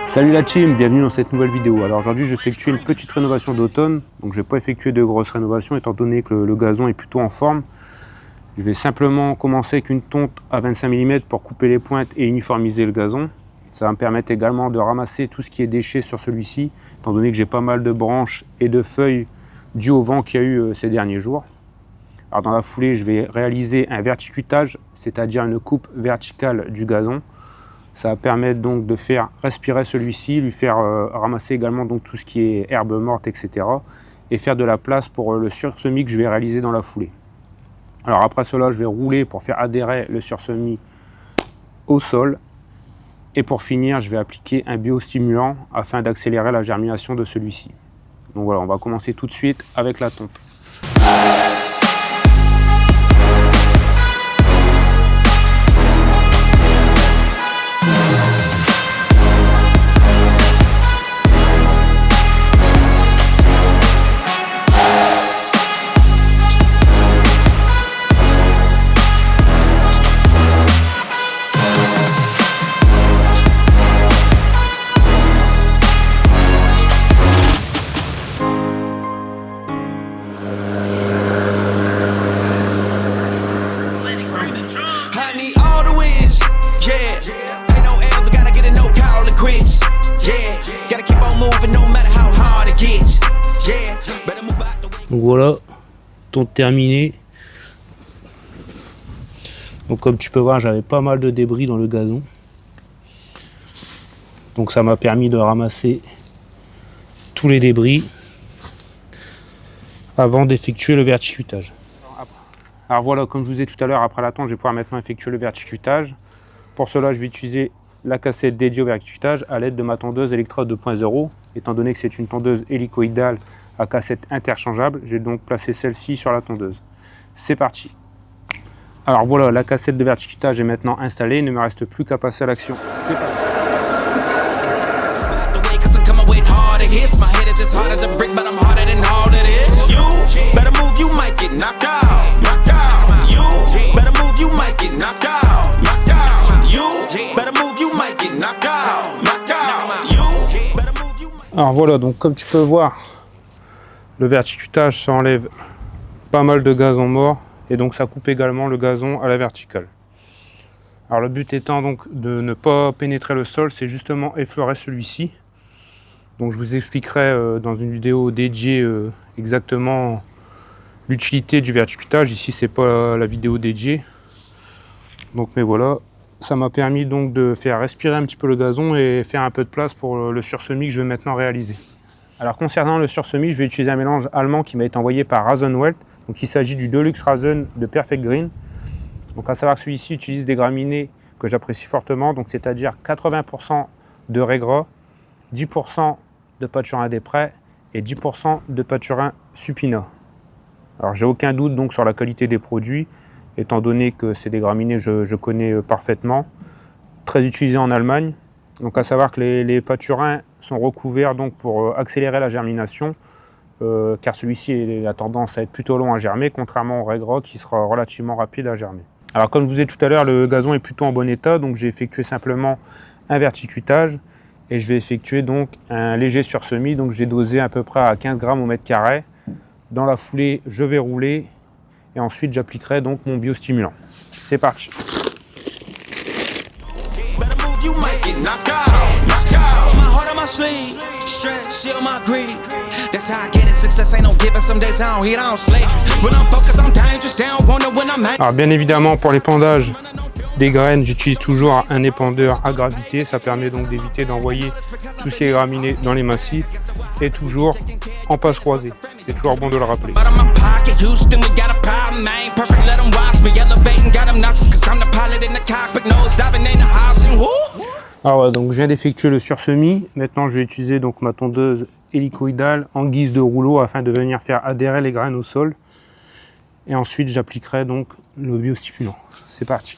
Salut la team, bienvenue dans cette nouvelle vidéo. Alors aujourd'hui je vais effectuer une petite rénovation d'automne. Donc je ne vais pas effectuer de grosses rénovations étant donné que le gazon est plutôt en forme. Je vais simplement commencer avec une tonte à 25 mm pour couper les pointes et uniformiser le gazon. Ça va me permettre également de ramasser tout ce qui est déchets sur celui-ci, étant donné que j'ai pas mal de branches et de feuilles dues au vent qu'il y a eu ces derniers jours. Alors dans la foulée, je vais réaliser un verticutage, c'est-à-dire une coupe verticale du gazon. Ça va permettre donc de faire respirer celui-ci, lui faire ramasser également donc tout ce qui est herbe morte, etc. Et faire de la place pour le sursemis que je vais réaliser dans la foulée. Alors après cela, je vais rouler pour faire adhérer le sursemis au sol. Et pour finir, je vais appliquer un biostimulant afin d'accélérer la germination de celui-ci. Donc voilà, on va commencer tout de suite avec la tonte. Donc voilà, tonte terminée. Donc comme tu peux voir, j'avais pas mal de débris dans le gazon. Donc ça m'a permis de ramasser tous les débris avant d'effectuer le verticutage. Alors voilà, comme je vous ai dit tout à l'heure, après la tonte, je vais pouvoir maintenant effectuer le verticutage. Pour cela, je vais utiliser la cassette dédiée au verticutage à l'aide de ma tondeuse électrode 2.0. Étant donné que c'est une tondeuse hélicoïdale à cassette interchangeable, j'ai donc placé celle-ci sur la tondeuse. C'est parti. Alors voilà, la cassette de verticutage est maintenant installée, il ne me reste plus qu'à passer à l'action. C'est parti. Alors voilà, donc comme tu peux voir, le verticutage, ça enlève pas mal de gazon mort et donc ça coupe également le gazon à la verticale. Alors le but étant donc de ne pas pénétrer le sol, c'est justement effleurer celui-ci. Donc je vous expliquerai dans une vidéo dédiée exactement l'utilité du verticutage. Ici c'est pas la vidéo dédiée. Donc mais voilà, ça m'a permis donc de faire respirer un petit peu le gazon et faire un peu de place pour le sursemis que je vais maintenant réaliser. Alors concernant le sursemis, je vais utiliser un mélange allemand qui m'a été envoyé par Rasenwelt. Donc il s'agit du Deluxe Rasen de Perfect Green. Donc à savoir que celui-ci utilise des graminées que j'apprécie fortement, donc c'est-à-dire 80% de raie gras, 10% de pâturin des prés et 10% de pâturin supina. Alors j'ai aucun doute donc sur la qualité des produits, étant donné que c'est des graminées que je connais parfaitement, très utilisées en Allemagne. Donc à savoir que les pâturins sont recouverts donc pour accélérer la germination, car celui-ci a tendance à être plutôt long à germer, contrairement au raie gras qui sera relativement rapide à germer. Alors comme je vous ai dit tout à l'heure, le gazon est plutôt en bon état, donc j'ai effectué simplement un verticutage et je vais effectuer donc un léger sursemis, donc j'ai dosé à peu près à 15 grammes au mètre carré. Dans la foulée, je vais rouler et ensuite j'appliquerai donc mon biostimulant. C'est parti. Alors bien évidemment pour l'épandage des graines, j'utilise toujours un épandeur à gravité, ça permet donc d'éviter d'envoyer tous ces graminées dans les massifs et toujours en passe croisée, c'est toujours bon de le rappeler. Alors ouais, donc je viens d'effectuer le sursemis, maintenant je vais utiliser donc ma tondeuse hélicoïdale en guise de rouleau afin de venir faire adhérer les graines au sol. Et ensuite j'appliquerai donc le biostimulant. C'est parti.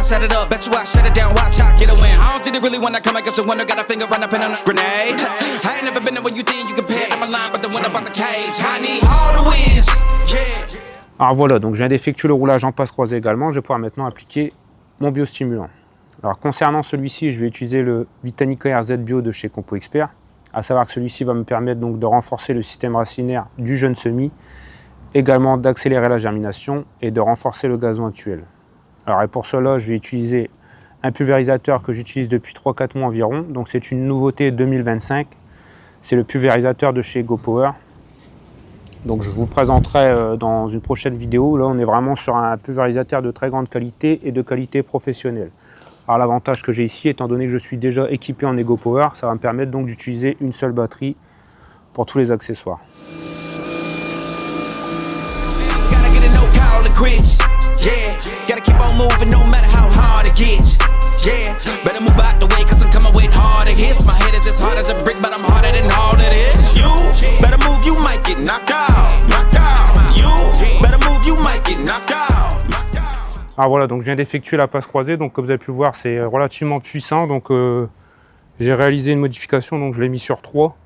set it up, bet you I shut it down, watch out, get a win. I don't think they really wanna come against the winner, got a finger on the pin on a grenade. I ain't never been there when you think you compare, I'm a line, but the winner about the cage. I need all the wins, yeah. Alors voilà, donc je viens d'effectuer le roulage en passe croisée également. Je vais pouvoir maintenant appliquer mon biostimulant. Alors concernant celui-ci, je vais utiliser le Vitanica RZ Bio de chez Compo Expert. À savoir que celui-ci va me permettre donc de renforcer le système racinaire du jeune semis, également d'accélérer la germination et de renforcer le gazon actuel. Alors et pour cela, je vais utiliser un pulvérisateur que j'utilise depuis 3-4 mois environ. Donc c'est une nouveauté 2025. C'est le pulvérisateur de chez GoPower. Donc je vous présenterai dans une prochaine vidéo. Là on est vraiment sur un pulvérisateur de très grande qualité et de qualité professionnelle. Alors l'avantage que j'ai ici, étant donné que je suis déjà équipé en EgoPower, ça va me permettre donc d'utiliser une seule batterie pour tous les accessoires. Alors voilà, donc je viens d'effectuer la passe croisée, donc comme vous avez pu le voir, c'est relativement puissant. Donc j'ai réalisé une modification, donc je l'ai mis sur 3.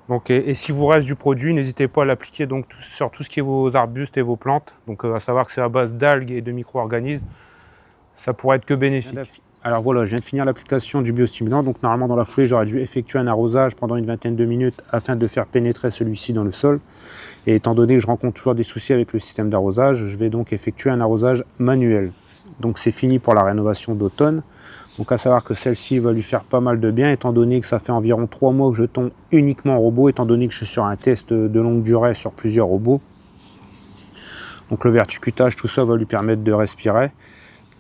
Donc, et si vous reste du produit, n'hésitez pas à l'appliquer donc sur tout ce qui est vos arbustes et vos plantes. Donc à savoir que c'est à base d'algues et de micro-organismes, ça pourrait être que bénéfique. Alors voilà, je viens de finir l'application du biostimulant. Donc normalement dans la foulée, j'aurais dû effectuer un arrosage pendant une vingtaine de minutes afin de faire pénétrer celui-ci dans le sol. Et étant donné que je rencontre toujours des soucis avec le système d'arrosage, je vais donc effectuer un arrosage manuel. Donc c'est fini pour la rénovation d'automne. Donc à savoir que celle-ci va lui faire pas mal de bien, étant donné que ça fait environ 3 mois que je tombe uniquement en robot, étant donné que je suis sur un test de longue durée sur plusieurs robots. Donc le verticutage, tout ça va lui permettre de respirer.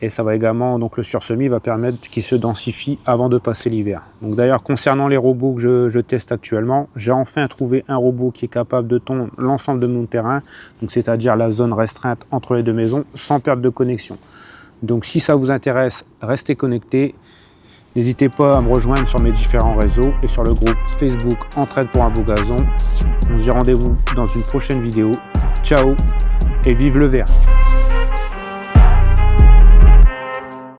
Et ça va également, donc le sursemis va permettre qu'il se densifie avant de passer l'hiver. Donc d'ailleurs, concernant les robots que je teste actuellement, j'ai enfin trouvé un robot qui est capable de tondre l'ensemble de mon terrain, donc c'est-à-dire la zone restreinte entre les deux maisons, sans perte de connexion. Donc si ça vous intéresse, restez connectés. N'hésitez pas à me rejoindre sur mes différents réseaux et sur le groupe Facebook Entraide pour un beau gazon. On se dit rendez-vous dans une prochaine vidéo. Ciao et vive le vert!